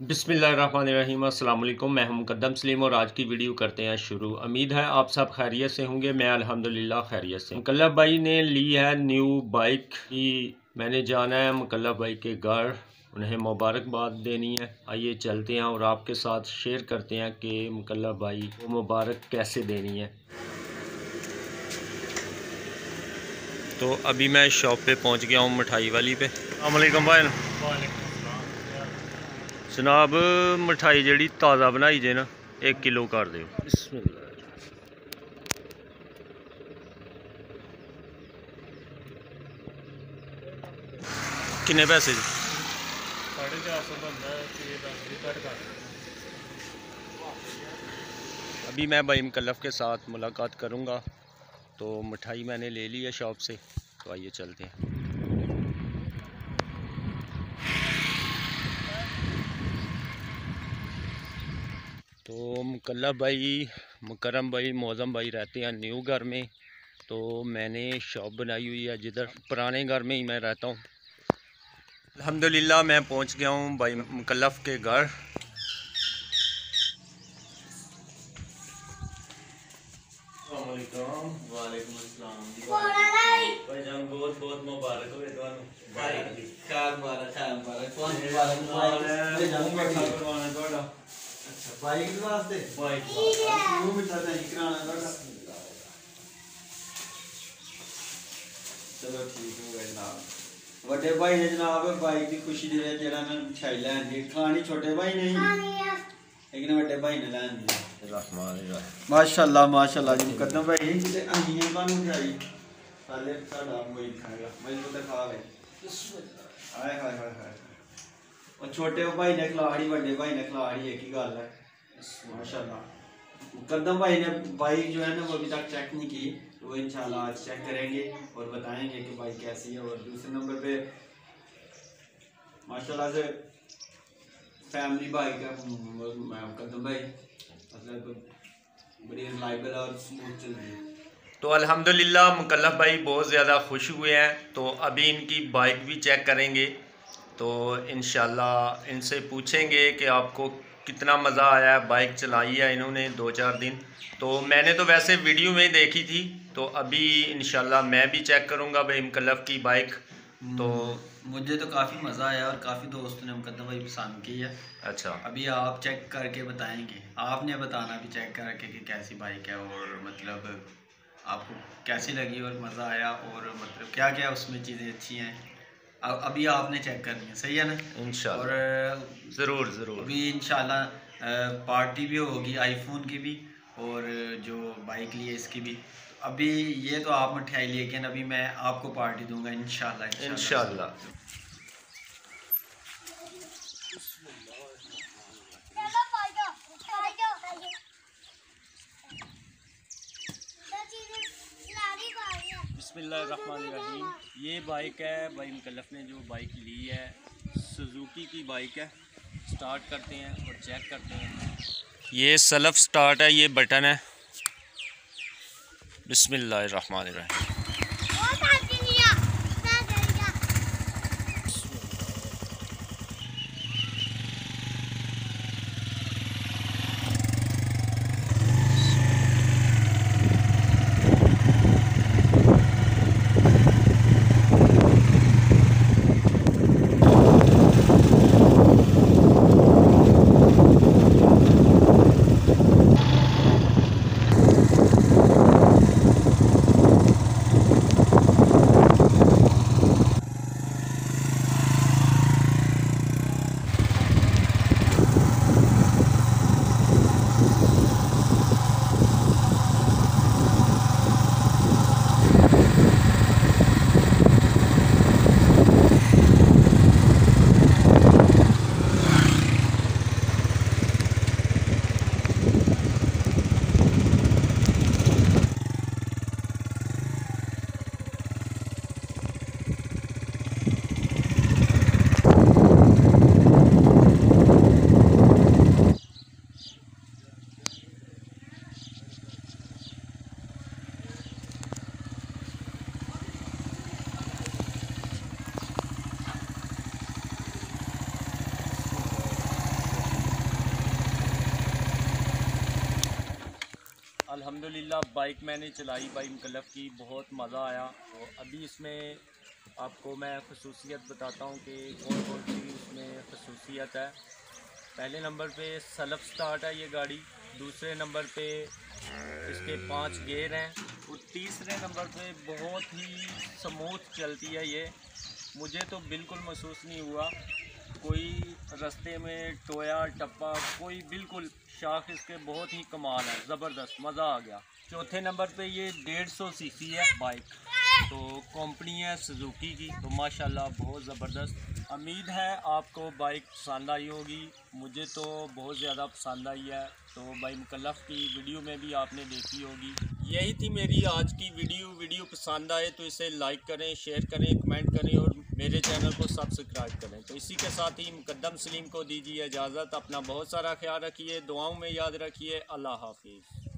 बिस्मिल्लाहिर्रहमानिर्रहीम अस्सलाम वालेकुम। मैं हूं मुकद्दम सलीम और आज की वीडियो करते हैं शुरू। उम्मीद है आप सब खैरियत से होंगे। मैं अल्हम्दुलिल्लाह खैरियत से। मुकल्लफ भाई ने ली है न्यू बाइक की। मैंने जाना है मुकल्लफ भाई के घर, उन्हें मुबारकबाद देनी है। आइए चलते हैं और आपके साथ शेयर करते हैं कि मुकल्लफ भाई को मुबारक कैसे देनी है। तो अभी मैं शॉप पे पहुंच गया हूं, मिठाई वाली पे। अस्सलाम वालेकुम भाई। जनाब मिठाई जी ताज़ा बनाई जे ना 1 किलो कर दो। किन्ने पैसे जी? 450 बनता है। अभी मैं भाई मुकल्लफ के साथ मुलाकात करूँगा। तो मिठाई मैंने ले ली है शॉप से, तो आइए चलते हैं। तो मुकल्लफ भाई, मुकरम भाई, मौज़म भाई रहते हैं न्यू घर में। तो मैंने शॉप बनाई हुई है जिधर पुराने घर में ही मैं रहता हूँ। अल्हम्दुलिल्लाह मैं पहुँच गया हूँ भाई मुकल्लफ के घर। वालेकुम अस्सलाम भाईजान बहुत बहुत मुबारक हो तुहानू। खैर मुबारक कौन मुबारक अच्छा बाइक वास्ते वो मिठा नहीं कराना ਤੁਹਾਡਾ चलो ठीक हो गया जनाब। ਵੱਡੇ ਭਾਈ ਨੇ जनाब बाइक की खुशी ਦੇ ਵਿੱਚ ਜਿਹੜਾ ਮੈਂ ਮਿਠਾਈ ਲੈਣ ਦੀ ਖਾਣੀ ਛੋਟੇ ਭਾਈ ਨਹੀਂ लेकिन ਵੱਡੇ ਭਾਈ ਨੇ ਲੈਣ ਦੀ। माशाल्लाह माशाल्लाह जी मुकद्दम भाई ਤੇ ਅੰਨੀਆਂ ਤੁਹਾਨੂੰ ਮਿਠਾਈ ਹਾਲੇ ਸਾਡਾ ਮੋਈ ਖਾਏਗਾ ਮੈਨੂੰ ਤਾਂ ਖਾ ਲੈ ਹਾਏ ਹਾਏ ਹਾਏ ਹਾਏ। और छोटे भाई ने खिलाड़ी बड़े भाई ने खिलाड़ी एक ही गल है माशाल्लाह। मुकद्दम भाई ने बाइक जो है ना वो अभी तक चेक नहीं की, वो इंशाल्लाह आज चेक करेंगे और बताएंगे कि बाइक कैसी है। और दूसरे नंबर पे माशाल्लाह से फैमिली बाइक है मुकद्दम भाई, मतलब बड़ी रिलायबल और स्मूथ चल रही है। तो अल्हम्दुलिल्लाह मुकल्लफ भाई बहुत ज़्यादा खुश हुए हैं। तो अभी इनकी बाइक भी चेक करेंगे। तो इंशाल्लाह इनसे पूछेंगे कि आपको कितना मज़ा आया। बाइक चलाई है इन्होंने 2-4 दिन। तो मैंने तो वैसे वीडियो में देखी थी, तो अभी इंशाल्लाह मैं भी चेक करूँगा भाई मुकल्लफ की बाइक। तो मुझे तो काफ़ी मज़ा आया और काफ़ी दोस्तों ने मुकद्दम भाई पसंद की है। अच्छा, अभी आप चेक करके बताएंगे, आपने बताना भी चेक करके कि कैसी बाइक है और मतलब आपको कैसी लगी और मज़ा आया और मतलब क्या क्या उसमें चीज़ें अच्छी हैं। अभी आपने चेक करनी है, सही है ना? इंशाल्लाह और ज़रूर ज़रूर अभी इंशाल्लाह पार्टी भी होगी आईफोन की भी और जो बाइक ली है इसकी भी। अभी ये तो आप मिठाई लेके अभी मैं आपको पार्टी दूंगा इंशाल्लाह इंशाल्लाह। बिस्मिल्लाहिर्रहमानिर्रहीम। ये बाइक है भाई मुकल्लफ ने जो बाइक ली है, सुजुकी की बाइक है। स्टार्ट करते हैं और चेक करते हैं। ये सेल्फ स्टार्ट है, ये बटन है। बिस्मिल्लाहिर्रहमानिर्रहीम। अल्हम्दुलिल्लाह बाइक मैंने चलाई भाई मुकल्लफ़ की, बहुत मज़ा आया। तो अभी इसमें आपको मैं खसूसियत बताता हूँ कि कौन कौन सी इसमें खसूसियत है। पहले नंबर पे सेल्फ स्टार्ट है ये गाड़ी, दूसरे नंबर पे इसके 5 गियर हैं और तीसरे नंबर पे बहुत ही स्मूथ चलती है ये। मुझे तो बिल्कुल महसूस नहीं हुआ कोई रास्ते में टोया टप्पा, कोई बिल्कुल शाख इसके बहुत ही कमाल है, ज़बरदस्त, मज़ा आ गया। चौथे नंबर पे ये 150 सीसी है बाइक, तो कंपनी है सुजुकी की, तो माशाल्लाह बहुत ज़बरदस्त। उम्मीद है आपको बाइक पसंद आई होगी, मुझे तो बहुत ज़्यादा पसंद आई है। तो भाई मुकल्लफ़ की वीडियो में भी आपने देखी होगी। यही थी मेरी आज की वीडियो पसंद आए तो इसे लाइक करें, शेयर करें, कमेंट करें और मेरे चैनल को सब्सक्राइब करें। तो इसी के साथ ही मुकद्दम सलीम को दीजिए इजाज़त। अपना बहुत सारा ख्याल रखिए, दुआओं में याद रखिए। अल्लाह हाफिज़।